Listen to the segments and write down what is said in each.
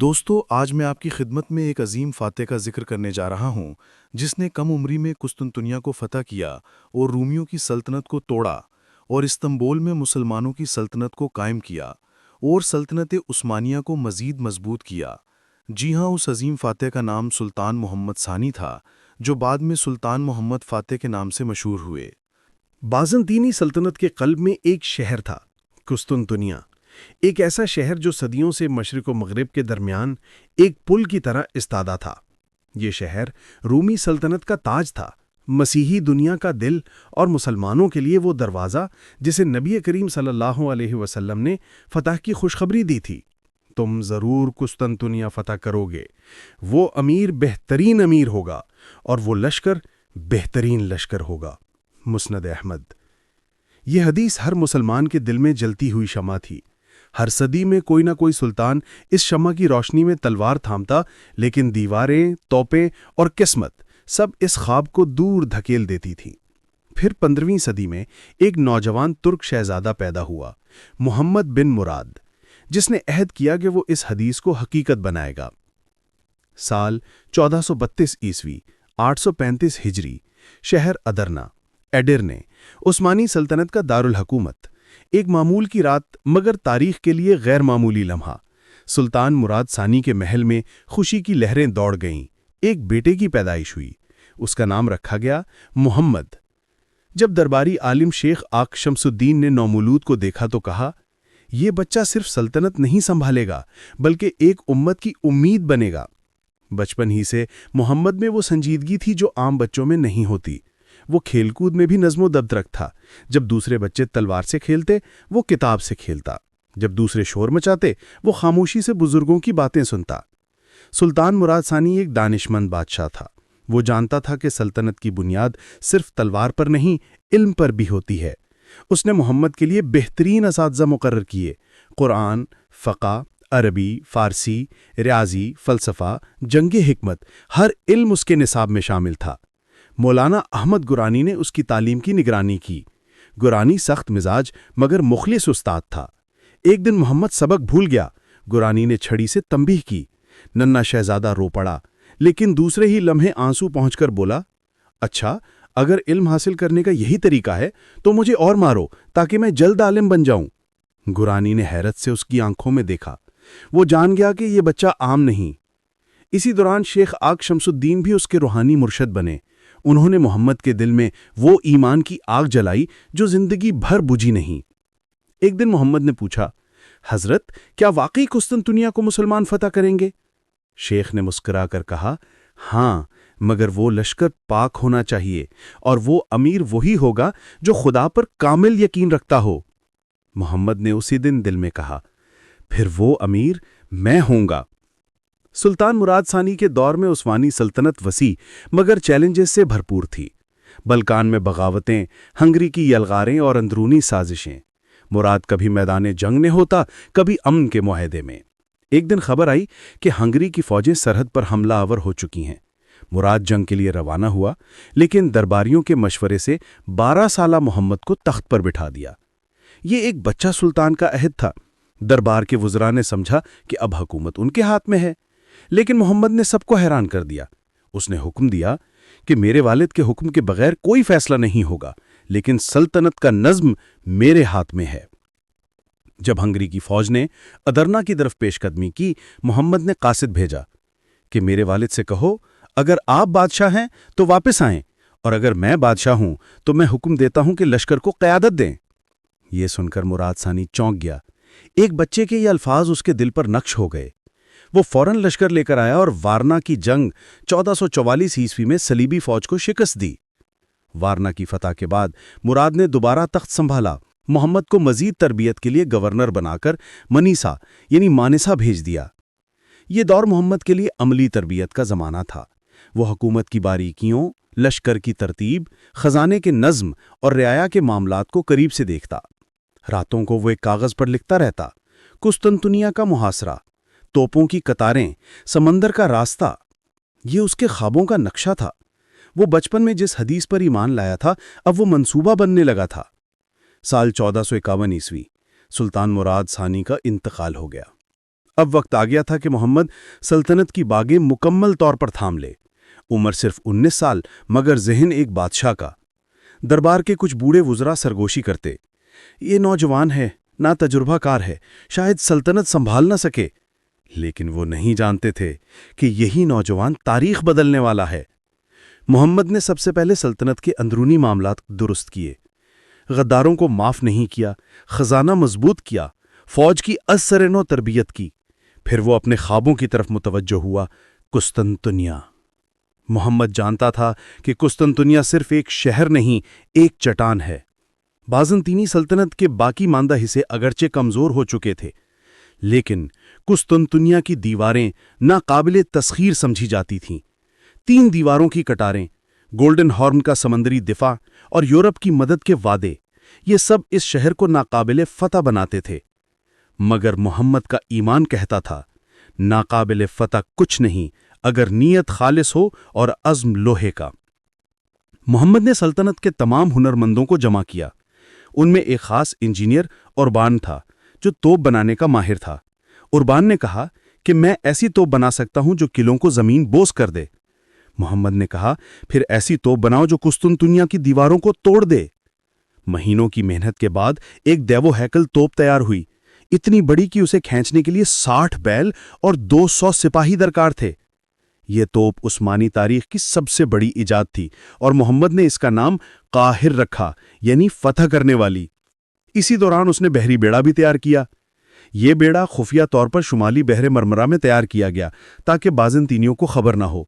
دوستو آج میں آپ کی خدمت میں ایک عظیم فاتح کا ذکر کرنے جا رہا ہوں جس نے کم عمری میں قسطنطنیہ کو فتح کیا اور رومیوں کی سلطنت کو توڑا اور استنبول میں مسلمانوں کی سلطنت کو قائم کیا اور سلطنت عثمانیہ کو مزید مضبوط کیا۔ جی ہاں، اس عظیم فاتح کا نام سلطان محمد ثانی تھا جو بعد میں سلطان محمد فاتح کے نام سے مشہور ہوئے۔ بازنطینی سلطنت کے قلب میں ایک شہر تھا، قسطنطنیہ، ایک ایسا شہر جو صدیوں سے مشرق و مغرب کے درمیان ایک پل کی طرح استادہ تھا۔ یہ شہر رومی سلطنت کا تاج تھا، مسیحی دنیا کا دل اور مسلمانوں کے لیے وہ دروازہ جسے نبی کریم صلی اللہ علیہ وسلم نے فتح کی خوشخبری دی تھی۔ تم ضرور قسطنطنیہ فتح کرو گے، وہ امیر بہترین امیر ہوگا اور وہ لشکر بہترین لشکر ہوگا۔ مسند احمد۔ یہ حدیث ہر مسلمان کے دل میں جلتی ہوئی شمع تھی۔ ہر صدی میں کوئی نہ کوئی سلطان اس شمع کی روشنی میں تلوار تھامتا، لیکن دیواریں، توپیں اور قسمت سب اس خواب کو دور دھکیل دیتی تھیں۔ پھر 15ویں صدی میں ایک نوجوان ترک شہزادہ پیدا ہوا، محمد بن مراد، جس نے عہد کیا کہ وہ اس حدیث کو حقیقت بنائے گا۔ سال 1432 عیسوی 835 ہجری، شہر ادرنا ایڈرنے، عثمانی سلطنت کا دارالحکومت۔ ایک معمول کی رات مگر تاریخ کے لیے غیر معمولی لمحہ۔ سلطان مراد ثانی کے محل میں خوشی کی لہریں دوڑ گئیں۔ ایک بیٹے کی پیدائش ہوئی، اس کا نام رکھا گیا محمد۔ جب درباری عالم شیخ آق شمس الدین نے نومولود کو دیکھا تو کہا، یہ بچہ صرف سلطنت نہیں سنبھالے گا بلکہ ایک امت کی امید بنے گا۔ بچپن ہی سے محمد میں وہ سنجیدگی تھی جو عام بچوں میں نہیں ہوتی۔ وہ کھیل کود میں بھی نظم و ضبط رکھتا۔ جب دوسرے بچے تلوار سے کھیلتے وہ کتاب سے کھیلتا، جب دوسرے شور مچاتے وہ خاموشی سے بزرگوں کی باتیں سنتا۔ سلطان مراد ثانی ایک دانشمند بادشاہ تھا۔ وہ جانتا تھا کہ سلطنت کی بنیاد صرف تلوار پر نہیں، علم پر بھی ہوتی ہے۔ اس نے محمد کے لیے بہترین اساتذہ مقرر کیے۔ قرآن، فقہ، عربی، فارسی، ریاضی، فلسفہ، جنگ حکمت، ہر علم اس کے نصاب میں شامل تھا۔ مولانا احمد گورانی نے اس کی تعلیم کی نگرانی کی۔ گورانی سخت مزاج مگر مخلص استاد تھا۔ ایک دن محمد سبق بھول گیا، گورانی نے چھڑی سے تنبیہ کی۔ ننھا شہزادہ رو پڑا، لیکن دوسرے ہی لمحے آنسو پہنچ کر بولا، اچھا اگر علم حاصل کرنے کا یہی طریقہ ہے تو مجھے اور مارو تاکہ میں جلد عالم بن جاؤں۔ گورانی نے حیرت سے اس کی آنکھوں میں دیکھا۔ وہ جان گیا کہ یہ بچہ عام نہیں۔ اسی دوران شیخ آق شمس الدین بھی اس کے روحانی مرشد بنے۔ انہوں نے محمد کے دل میں وہ ایمان کی آگ جلائی جو زندگی بھر بجھی نہیں۔ ایک دن محمد نے پوچھا، حضرت کیا واقعی قسطنطنیہ کو مسلمان فتح کریں گے؟ شیخ نے مسکرا کر کہا، ہاں، مگر وہ لشکر پاک ہونا چاہیے اور وہ امیر وہی ہوگا جو خدا پر کامل یقین رکھتا ہو۔ محمد نے اسی دن دل میں کہا، پھر وہ امیر میں ہوں گا۔ سلطان مراد ثانی کے دور میں عثمانی سلطنت وسیع مگر چیلنجز سے بھرپور تھی۔ بلکان میں بغاوتیں، ہنگری کی یلغاریں اور اندرونی سازشیں۔ مراد کبھی میدان جنگ میں ہوتا، کبھی امن کے معاہدے میں۔ ایک دن خبر آئی کہ ہنگری کی فوجیں سرحد پر حملہ آور ہو چکی ہیں۔ مراد جنگ کے لیے روانہ ہوا، لیکن درباریوں کے مشورے سے 12 سالہ محمد کو تخت پر بٹھا دیا۔ یہ ایک بچہ سلطان کا عہد تھا۔ دربار کے وزراء نے سمجھا کہ اب حکومت ان کے ہاتھ میں ہے، لیکن محمد نے سب کو حیران کر دیا۔ اس نے حکم دیا کہ میرے والد کے حکم کے بغیر کوئی فیصلہ نہیں ہوگا، لیکن سلطنت کا نظم میرے ہاتھ میں ہے۔ جب ہنگری کی فوج نے ادرنا کی طرف پیش قدمی کی، محمد نے قاصد بھیجا کہ میرے والد سے کہو اگر آپ بادشاہ ہیں تو واپس آئیں، اور اگر میں بادشاہ ہوں تو میں حکم دیتا ہوں کہ لشکر کو قیادت دیں۔ یہ سن کر مراد ثانی چونک گیا۔ ایک بچے کے یہ الفاظ اس کے دل پر نقش ہو گئے۔ وہ فوراً لشکر لے کر آیا اور وارنا کی جنگ 1444 عیسوی میں صلیبی فوج کو شکست دی۔ وارنا کی فتح کے بعد مراد نے دوبارہ تخت سنبھالا۔ محمد کو مزید تربیت کے لیے گورنر بنا کر منیسا یعنی مانسا بھیج دیا۔ یہ دور محمد کے لیے عملی تربیت کا زمانہ تھا۔ وہ حکومت کی باریکیوں، لشکر کی ترتیب، خزانے کے نظم اور رعایا کے معاملات کو قریب سے دیکھتا۔ راتوں کو وہ ایک کاغذ پر لکھتا رہتا، قسطنطنیہ کا محاصرہ، توپوں کی قطاریں، سمندر کا راستہ۔ یہ اس کے خوابوں کا نقشہ تھا۔ وہ بچپن میں جس حدیث پر ایمان لایا تھا اب وہ منصوبہ بننے لگا تھا۔ سال 1451 عیسوی سلطان مراد ثانی کا انتقال ہو گیا۔ اب وقت آ گیا تھا کہ محمد سلطنت کی باغیں مکمل طور پر تھام لے۔ عمر صرف 19 سال مگر ذہن ایک بادشاہ کا۔ دربار کے کچھ بوڑھے وزراء سرگوشی کرتے، یہ نوجوان ہے، نا تجربہ کار ہے، شاید سلطنت سنبھال نہ سکے۔ لیکن وہ نہیں جانتے تھے کہ یہی نوجوان تاریخ بدلنے والا ہے۔ محمد نے سب سے پہلے سلطنت کے اندرونی معاملات درست کیے، غداروں کو معاف نہیں کیا، خزانہ مضبوط کیا، فوج کی ازسر نو تربیت کی۔ پھر وہ اپنے خوابوں کی طرف متوجہ ہوا، قسطنطنیہ۔ محمد جانتا تھا کہ قسطنطنیہ صرف ایک شہر نہیں، ایک چٹان ہے۔ بازنطینی سلطنت کے باقی ماندہ حصے اگرچہ کمزور ہو چکے تھے، لیکن قسطنطنیہ کی دیواریں ناقابل تسخیر سمجھی جاتی تھیں۔ 3 دیواروں کی کٹاریں، گولڈن ہارن کا سمندری دفاع اور یورپ کی مدد کے وعدے، یہ سب اس شہر کو ناقابل فتح بناتے تھے۔ مگر محمد کا ایمان کہتا تھا، ناقابل فتح کچھ نہیں اگر نیت خالص ہو اور عزم لوہے کا۔ محمد نے سلطنت کے تمام ہنرمندوں کو جمع کیا۔ ان میں ایک خاص انجینئر اوربان تھا جو توپ بنانے کا ماہر تھا۔ اوربان نے کہا کہ میں ایسی توپ بنا سکتا ہوں جو قلعوں کو زمین بوس کر دے۔ محمد نے کہا پھر ایسی توپ بناؤ جو قسطنطنیہ کی دیواروں کو توڑ دے۔ مہینوں کی محنت کے بعد ایک دیو ہیکل توپ تیار ہوئی، اتنی بڑی کہ اسے کھینچنے کے لیے 60 بیل اور 200 سپاہی درکار تھے۔ یہ توپ عثمانی تاریخ کی سب سے بڑی ایجاد تھی اور محمد نے اس کا نام قاہر رکھا، یعنی فتح کرنے والی۔ اسی دوران اس نے بحری بیڑا بھی تیار کیا۔ یہ بیڑا خفیہ طور پر شمالی بحر مرمرہ میں تیار کیا گیا تاکہ بازنطینیوں کو خبر نہ ہو۔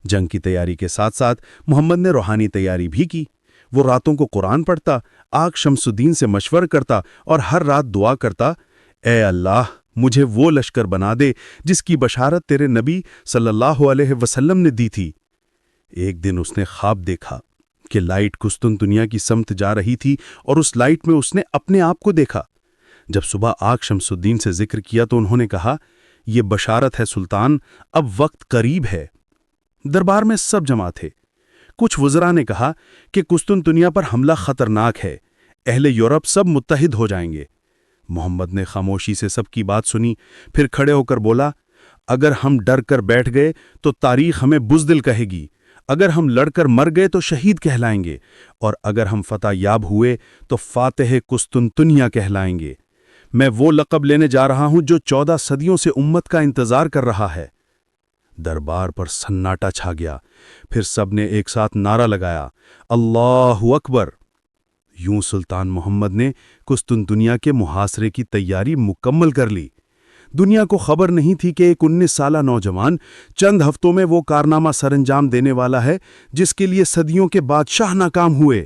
جنگ کی تیاری کے ساتھ ساتھ محمد نے روحانی تیاری بھی کی۔ وہ راتوں کو قرآن پڑھتا، آگ شمس الدین سے مشورہ کرتا اور ہر رات دعا کرتا، اے اللہ مجھے وہ لشکر بنا دے جس کی بشارت تیرے نبی صلی اللہ علیہ وسلم نے دی تھی۔ ایک دن اس نے خواب دیکھا کہ لائٹ قسطنطنیہ کی سمت جا رہی تھی اور اس لائٹ میں اس نے اپنے آپ کو دیکھا۔ جب صبح آگ شمس الدین سے ذکر کیا تو انہوں نے کہا، یہ بشارت ہے سلطان، اب وقت قریب ہے۔ دربار میں سب جمع تھے۔ کچھ وزراء نے کہا کہ قسطنطنیہ پر حملہ خطرناک ہے، اہل یورپ سب متحد ہو جائیں گے۔ محمد نے خاموشی سے سب کی بات سنی، پھر کھڑے ہو کر بولا، اگر ہم ڈر کر بیٹھ گئے تو تاریخ ہمیں بزدل کہے گی، اگر ہم لڑ کر مر گئے تو شہید کہلائیں گے، اور اگر ہم فتح یاب ہوئے تو فاتح قسطنطنیہ کہلائیں گے۔ میں وہ لقب لینے جا رہا ہوں جو 14 صدیوں سے امت کا انتظار کر رہا ہے۔ دربار پر سناٹا چھا گیا، پھر سب نے ایک ساتھ نعرہ لگایا، اللہ اکبر۔ یوں سلطان محمد نے قسطنطنیہ کے محاصرے کی تیاری مکمل کر لی۔ دنیا کو خبر نہیں تھی کہ ایک 19 سالہ نوجوان چند ہفتوں میں وہ کارنامہ سر انجام دینے والا ہے جس کے لیے صدیوں کے بادشاہ ناکام ہوئے۔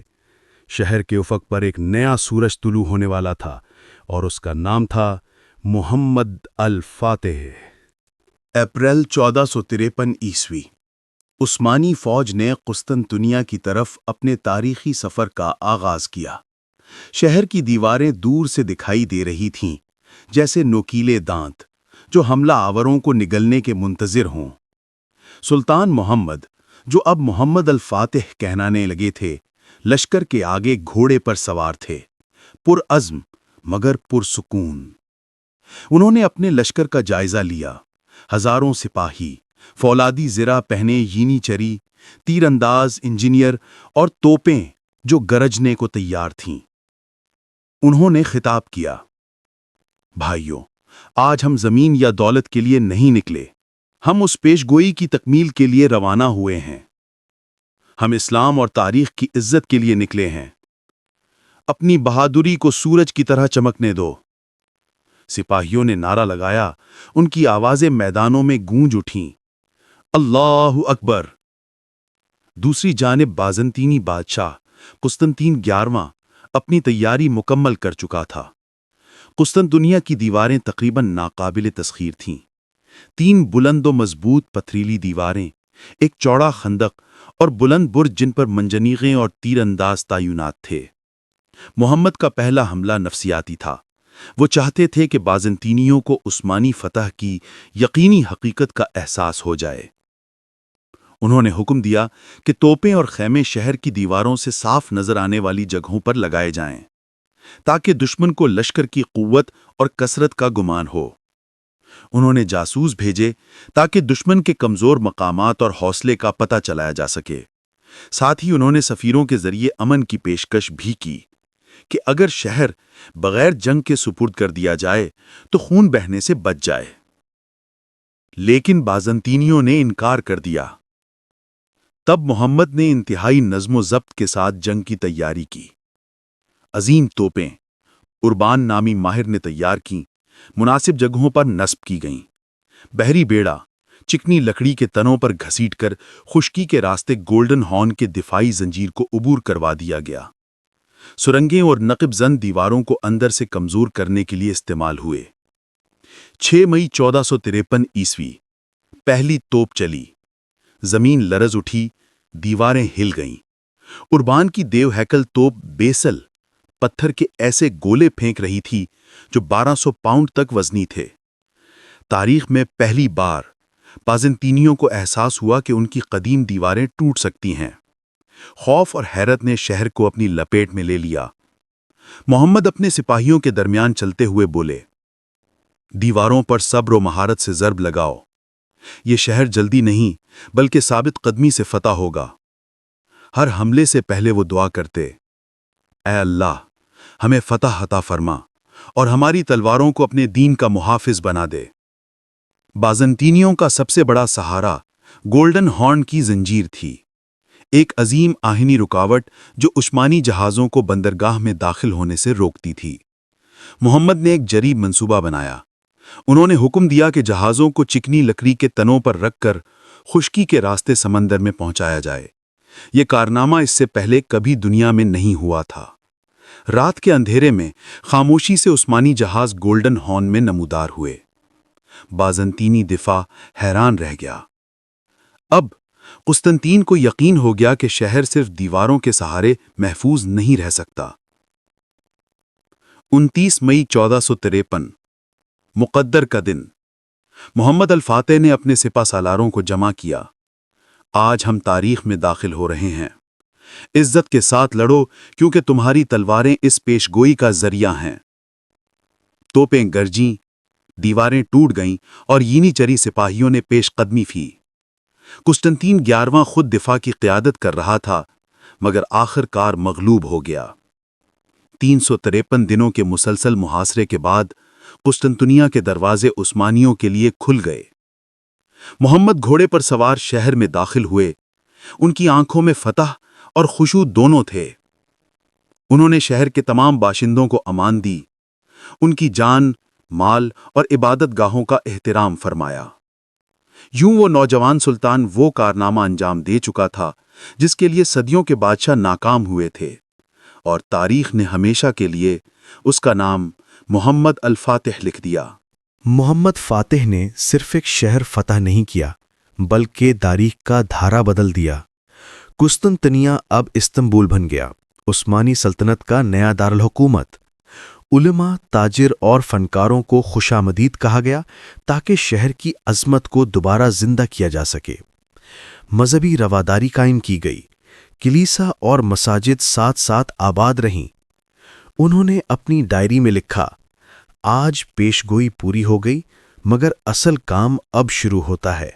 شہر کے افق پر ایک نیا سورج طلوع ہونے والا تھا اور اس کا نام تھا محمد الفاتح۔ اپریل 1453 عیسوی، عثمانی فوج نے قسطنطنیہ کی طرف اپنے تاریخی سفر کا آغاز کیا۔ شہر کی دیواریں دور سے دکھائی دے رہی تھیں، جیسے نوکیلے دانت جو حملہ آوروں کو نگلنے کے منتظر ہوں۔ سلطان محمد، جو اب محمد الفاتح کہلانے لگے تھے، لشکر کے آگے گھوڑے پر سوار تھے، پرعزم مگر پرسکون۔ انہوں نے اپنے لشکر کا جائزہ لیا۔ ہزاروں سپاہی، فولادی زرہ پہنے یینی چری، تیر انداز انجینئر اور توپیں جو گرجنے کو تیار تھیں۔ انہوں نے خطاب کیا، بھائیوں، آج ہم زمین یا دولت کے لیے نہیں نکلے، ہم اس پیشگوئی کی تکمیل کے لیے روانہ ہوئے ہیں۔ ہم اسلام اور تاریخ کی عزت کے لیے نکلے ہیں۔ اپنی بہادری کو سورج کی طرح چمکنے دو۔ سپاہیوں نے نعرہ لگایا، ان کی آوازیں میدانوں میں گونج اٹھیں، اللہ اکبر۔ دوسری جانب بازنطینی بادشاہ قسطنطین 11واں اپنی تیاری مکمل کر چکا تھا۔ قسطنطنیہ کی دیواریں تقریباً ناقابل تسخیر تھیں۔ 3 بلند و مضبوط پتھریلی دیواریں، ایک چوڑا خندق اور بلند برج جن پر منجنیقیں اور تیر انداز تعینات تھے۔ محمد کا پہلا حملہ نفسیاتی تھا۔ وہ چاہتے تھے کہ بازنطینیوں کو عثمانی فتح کی یقینی حقیقت کا احساس ہو جائے۔ انہوں نے حکم دیا کہ توپیں اور خیمے شہر کی دیواروں سے صاف نظر آنے والی جگہوں پر لگائے جائیں، تاکہ دشمن کو لشکر کی قوت اور کثرت کا گمان ہو۔ انہوں نے جاسوس بھیجے تاکہ دشمن کے کمزور مقامات اور حوصلے کا پتہ چلایا جا سکے۔ ساتھ ہی انہوں نے سفیروں کے ذریعے امن کی پیشکش بھی کی کہ اگر شہر بغیر جنگ کے سپرد کر دیا جائے تو خون بہنے سے بچ جائے، لیکن بازنطینیوں نے انکار کر دیا۔ تب محمد نے انتہائی نظم و ضبط کے ساتھ جنگ کی تیاری کی۔ عظیم توپیں اربان نامی ماہر نے تیار کیں، مناسب جگہوں پر نصب کی گئیں۔ بحری بیڑا چکنی لکڑی کے تنوں پر گھسیٹ کر خشکی کے راستے گولڈن ہارن کے دفاعی زنجیر کو عبور کروا دیا گیا۔ سرنگیں اور نقب زن دیواروں کو اندر سے کمزور کرنے کے لیے استعمال ہوئے۔ 6 مئی 1453 عیسوی پہلی توپ چلی، زمین لرز اٹھی، دیواریں ہل گئیں۔ اربان کی دیو ہیکل توپ بیسل پتھر کے ایسے گولے پھینک رہی تھی جو 1200 پاؤنڈ تک وزنی تھے۔ تاریخ میں پہلی بار بازنطینیوں کو احساس ہوا کہ ان کی قدیم دیواریں ٹوٹ سکتی ہیں۔ خوف اور حیرت نے شہر کو اپنی لپیٹ میں لے لیا۔ محمد اپنے سپاہیوں کے درمیان چلتے ہوئے بولے، دیواروں پر صبر و مہارت سے ضرب لگاؤ، یہ شہر جلدی نہیں بلکہ ثابت قدمی سے فتح ہوگا۔ ہر حملے سے پہلے وہ دعا کرتے، اے اللہ ہمیں فتح عطا فرما اور ہماری تلواروں کو اپنے دین کا محافظ بنا دے۔ بازنطینیوں کا سب سے بڑا سہارا گولڈن ہارن کی زنجیر تھی، ایک عظیم آہنی رکاوٹ جو عثمانی جہازوں کو بندرگاہ میں داخل ہونے سے روکتی تھی۔ محمد نے ایک جریب منصوبہ بنایا۔ انہوں نے حکم دیا کہ جہازوں کو چکنی لکڑی کے تنوں پر رکھ کر خشکی کے راستے سمندر میں پہنچایا جائے۔ یہ کارنامہ اس سے پہلے کبھی دنیا میں نہیں ہوا تھا۔ رات کے اندھیرے میں خاموشی سے عثمانی جہاز گولڈن ہارن میں نمودار ہوئے۔ بازنطینی دفاع حیران رہ گیا۔ اب قسطنطین کو یقین ہو گیا کہ شہر صرف دیواروں کے سہارے محفوظ نہیں رہ سکتا۔ 29 مئی 1453 مقدر کا دن، محمد الفاتح نے اپنے سپہ سالاروں کو جمع کیا۔ آج ہم تاریخ میں داخل ہو رہے ہیں۔ عزت کے ساتھ لڑو کیونکہ تمہاری تلواریں اس پیشگوئی کا ذریعہ ہیں۔ توپیں گرجیں، دیواریں ٹوٹ گئیں اور یینی چری سپاہیوں نے پیش قدمی کی۔ قسطنطین 11واں خود دفاع کی قیادت کر رہا تھا مگر آخر کار مغلوب ہو گیا۔ 353 دنوں کے مسلسل محاصرے کے بعد قسطنطنیہ کے دروازے عثمانیوں کے لیے کھل گئے۔ محمد گھوڑے پر سوار شہر میں داخل ہوئے۔ ان کی آنکھوں میں فتح اور خشوع دونوں تھے۔ انہوں نے شہر کے تمام باشندوں کو امان دی، ان کی جان، مال اور عبادت گاہوں کا احترام فرمایا۔ یوں وہ نوجوان سلطان وہ کارنامہ انجام دے چکا تھا جس کے لیے صدیوں کے بادشاہ ناکام ہوئے تھے، اور تاریخ نے ہمیشہ کے لیے اس کا نام محمد الفاتح لکھ دیا۔ محمد فاتح نے صرف ایک شہر فتح نہیں کیا بلکہ تاریخ کا دھارا بدل دیا۔ قسطنطنیہ اب استنبول بن گیا، عثمانی سلطنت کا نیا دارالحکومت۔ علماء، تاجر اور فنکاروں کو خوش آمدید کہا گیا تاکہ شہر کی عظمت کو دوبارہ زندہ کیا جا سکے۔ مذہبی رواداری قائم کی گئی، کلیسا اور مساجد ساتھ ساتھ آباد رہیں۔ انہوں نے اپنی ڈائری میں لکھا، آج پیش گوئی پوری ہو گئی مگر اصل کام اب شروع ہوتا ہے،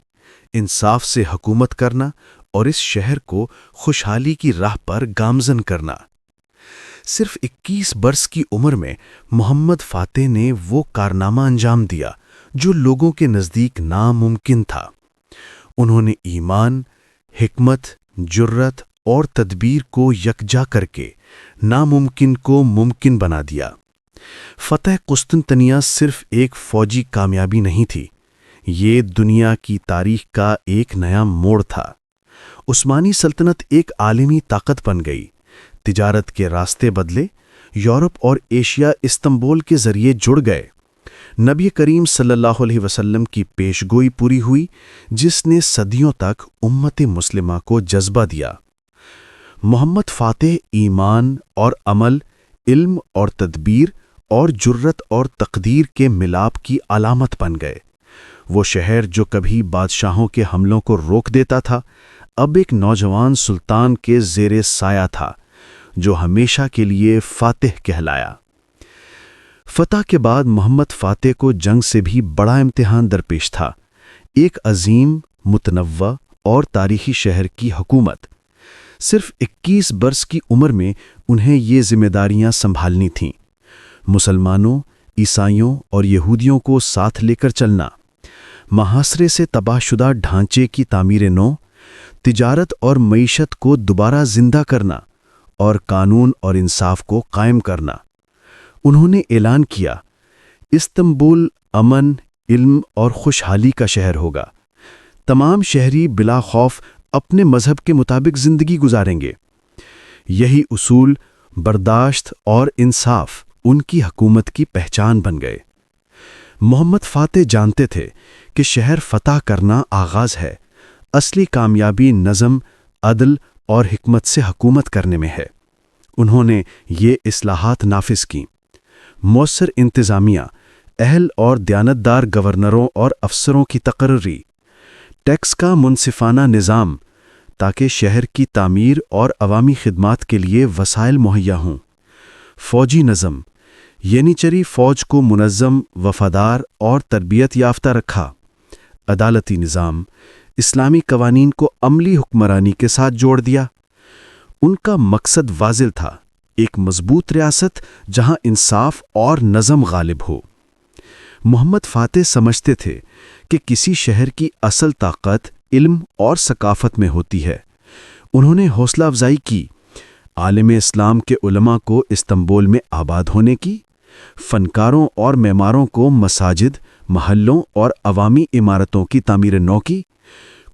انصاف سے حکومت کرنا اور اس شہر کو خوشحالی کی راہ پر گامزن کرنا۔ صرف 21 برس کی عمر میں محمد فاتح نے وہ کارنامہ انجام دیا جو لوگوں کے نزدیک ناممکن تھا۔ انہوں نے ایمان، حکمت، جرت اور تدبیر کو یکجا کر کے ناممکن کو ممکن بنا دیا۔ فتح قسطنطنیہ صرف ایک فوجی کامیابی نہیں تھی، یہ دنیا کی تاریخ کا ایک نیا موڑ تھا۔ عثمانی سلطنت ایک عالمی طاقت بن گئی، تجارت کے راستے بدلے، یورپ اور ایشیا استنبول کے ذریعے جڑ گئے۔ نبی کریم صلی اللہ علیہ وسلم کی پیشگوئی پوری ہوئی جس نے صدیوں تک امت مسلمہ کو جذبہ دیا۔ محمد فاتح ایمان اور عمل، علم اور تدبیر اور جرت اور تقدیر کے ملاپ کی علامت بن گئے۔ وہ شہر جو کبھی بادشاہوں کے حملوں کو روک دیتا تھا اب ایک نوجوان سلطان کے زیر سایہ تھا جو ہمیشہ کے لیے فاتح کہلایا۔ فتح کے بعد محمد فاتح کو جنگ سے بھی بڑا امتحان درپیش تھا، ایک عظیم، متنوع اور تاریخی شہر کی حکومت۔ صرف 21 برس کی عمر میں انہیں یہ ذمہ داریاں سنبھالنی تھیں، مسلمانوں، عیسائیوں اور یہودیوں کو ساتھ لے کر چلنا، محاصرے سے تباہ شدہ ڈھانچے کی تعمیر نو، تجارت اور معیشت کو دوبارہ زندہ کرنا اور قانون اور انصاف کو قائم کرنا۔ انہوں نے اعلان کیا، استنبول امن، علم اور خوشحالی کا شہر ہوگا۔ تمام شہری بلا خوف اپنے مذہب کے مطابق زندگی گزاریں گے۔ یہی اصول، برداشت اور انصاف ان کی حکومت کی پہچان بن گئے۔ محمد فاتح جانتے تھے کہ شہر فتح کرنا آغاز ہے، اصلی کامیابی نظم، عدل اور حکمت سے حکومت کرنے میں ہے۔ انہوں نے یہ اصلاحات نافذ کیں: مؤثر انتظامیہ، اہل اور دیانتدار گورنروں اور افسروں کی تقرری، ٹیکس کا منصفانہ نظام تاکہ شہر کی تعمیر اور عوامی خدمات کے لیے وسائل مہیا ہوں، فوجی نظم، ینیچری فوج کو منظم، وفادار اور تربیت یافتہ رکھا، عدالتی نظام، اسلامی قوانین کو عملی حکمرانی کے ساتھ جوڑ دیا۔ ان کا مقصد واضح تھا، ایک مضبوط ریاست جہاں انصاف اور نظم غالب ہو۔ محمد فاتح سمجھتے تھے کہ کسی شہر کی اصل طاقت علم اور ثقافت میں ہوتی ہے۔ انہوں نے حوصلہ افزائی کی، عالم اسلام کے علماء کو استنبول میں آباد ہونے کی، فنکاروں اور معماروں کو مساجد، محلوں اور عوامی عمارتوں کی تعمیر نو کی،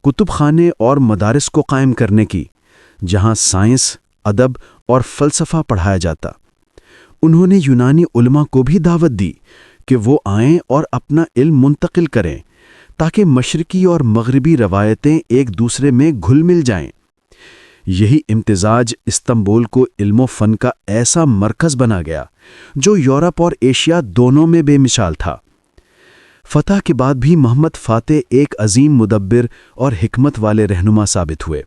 کتب خانے اور مدارس کو قائم کرنے کی، جہاں سائنس، ادب اور فلسفہ پڑھایا جاتا۔ انہوں نے یونانی علماء کو بھی دعوت دی کہ وہ آئیں اور اپنا علم منتقل کریں تاکہ مشرقی اور مغربی روایتیں ایک دوسرے میں گھل مل جائیں۔ یہی امتزاج استنبول کو علم و فن کا ایسا مرکز بنا گیا جو یورپ اور ایشیا دونوں میں بے مثال تھا۔ فتح کے بعد بھی محمد فاتح ایک عظیم مدبر اور حکمت والے رہنما ثابت ہوئے۔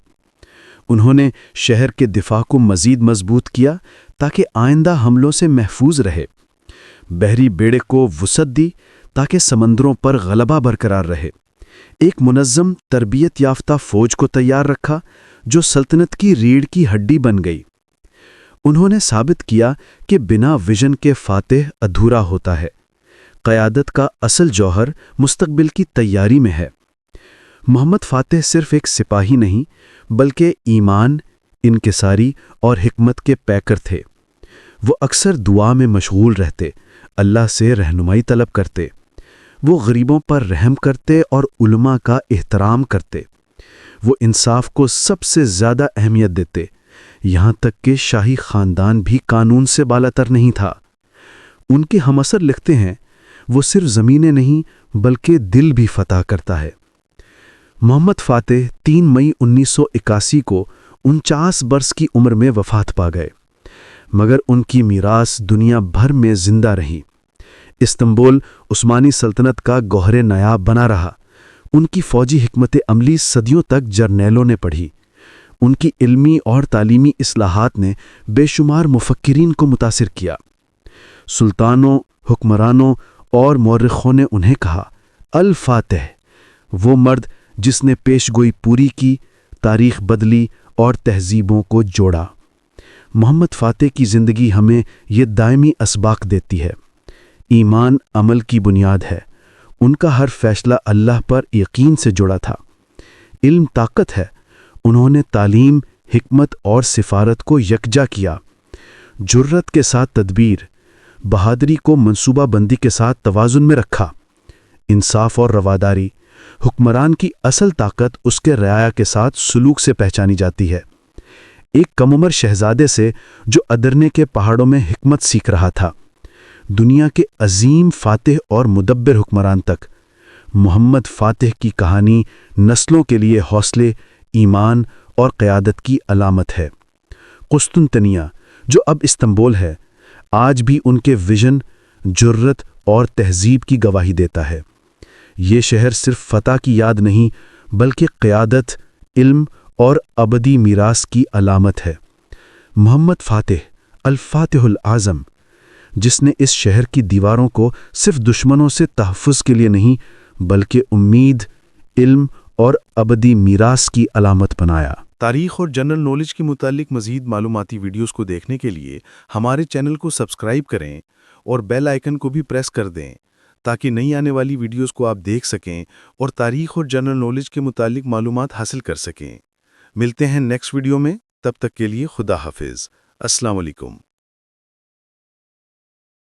انہوں نے شہر کے دفاع کو مزید مضبوط کیا تاکہ آئندہ حملوں سے محفوظ رہے، بحری بیڑے کو وسعت دی تاکہ سمندروں پر غلبہ برقرار رہے، ایک منظم تربیت یافتہ فوج کو تیار رکھا جو سلطنت کی ریڑھ کی ہڈی بن گئی۔ انہوں نے ثابت کیا کہ بنا ویژن کے فاتح ادھورا ہوتا ہے، قیادت کا اصل جوہر مستقبل کی تیاری میں ہے۔ محمد فاتح صرف ایک سپاہی نہیں بلکہ ایمان، انکساری اور حکمت کے پیکر تھے۔ وہ اکثر دعا میں مشغول رہتے، اللہ سے رہنمائی طلب کرتے، وہ غریبوں پر رحم کرتے اور علماء کا احترام کرتے، وہ انصاف کو سب سے زیادہ اہمیت دیتے، یہاں تک کہ شاہی خاندان بھی قانون سے بالاتر نہیں تھا۔ ان کے ہم اثر لکھتے ہیں، وہ صرف زمینیں نہیں بلکہ دل بھی فتح کرتا ہے۔ محمد فاتح 3 مئی 1981 کو 49 برس کی عمر میں وفات پا گئے، مگر ان کی میراث دنیا بھر میں زندہ رہی۔ استنبول عثمانی سلطنت کا گوہر نایاب بنا رہا۔ ان کی فوجی حکمت عملی صدیوں تک جرنیلوں نے پڑھی۔ ان کی علمی اور تعلیمی اصلاحات نے بے شمار مفکرین کو متاثر کیا۔ سلطانوں، حکمرانوں اور مورخوں نے انہیں کہا، الفاتح، وہ مرد جس نے پیش گوئی پوری کی، تاریخ بدلی اور تہذیبوں کو جوڑا۔ محمد فاتح کی زندگی ہمیں یہ دائمی اسباق دیتی ہے۔ ایمان عمل کی بنیاد ہے۔ ان کا ہر فیصلہ اللہ پر یقین سے جڑا تھا۔ علم طاقت ہے۔ انہوں نے تعلیم، حکمت اور سفارت کو یکجا کیا۔ جرت کے ساتھ تدبیر، بہادری کو منصوبہ بندی کے ساتھ توازن میں رکھا۔ انصاف اور رواداری، حکمران کی اصل طاقت اس کے رعایا کے ساتھ سلوک سے پہچانی جاتی ہے۔ ایک کم عمر شہزادے سے جو ادرنے کے پہاڑوں میں حکمت سیکھ رہا تھا، دنیا کے عظیم فاتح اور مدبر حکمران تک، محمد فاتح کی کہانی نسلوں کے لیے حوصلے، ایمان اور قیادت کی علامت ہے۔ قسطنطنیہ، جو اب استنبول ہے، آج بھی ان کے ویژن، جرت اور تہذیب کی گواہی دیتا ہے۔ یہ شہر صرف فتح کی یاد نہیں بلکہ قیادت، علم اور ابدی میراث کی علامت ہے۔ محمد فاتح، الفاتح العظم، جس نے اس شہر کی دیواروں کو صرف دشمنوں سے تحفظ کے لیے نہیں بلکہ امید، علم اور ابدی میراث کی علامت بنایا۔ تاریخ اور جنرل نالج کے متعلق مزید معلوماتی ویڈیوز کو دیکھنے کے لیے ہمارے چینل کو سبسکرائب کریں اور بیل آئیکن کو بھی پریس کر دیں تاکہ نئی آنے والی ویڈیوز کو آپ دیکھ سکیں اور تاریخ اور جنرل نالج کے متعلق معلومات حاصل کر سکیں۔ ملتے ہیں نیکسٹ ویڈیو میں، تب تک کے لیے خدا حافظ۔ السلام علیکم۔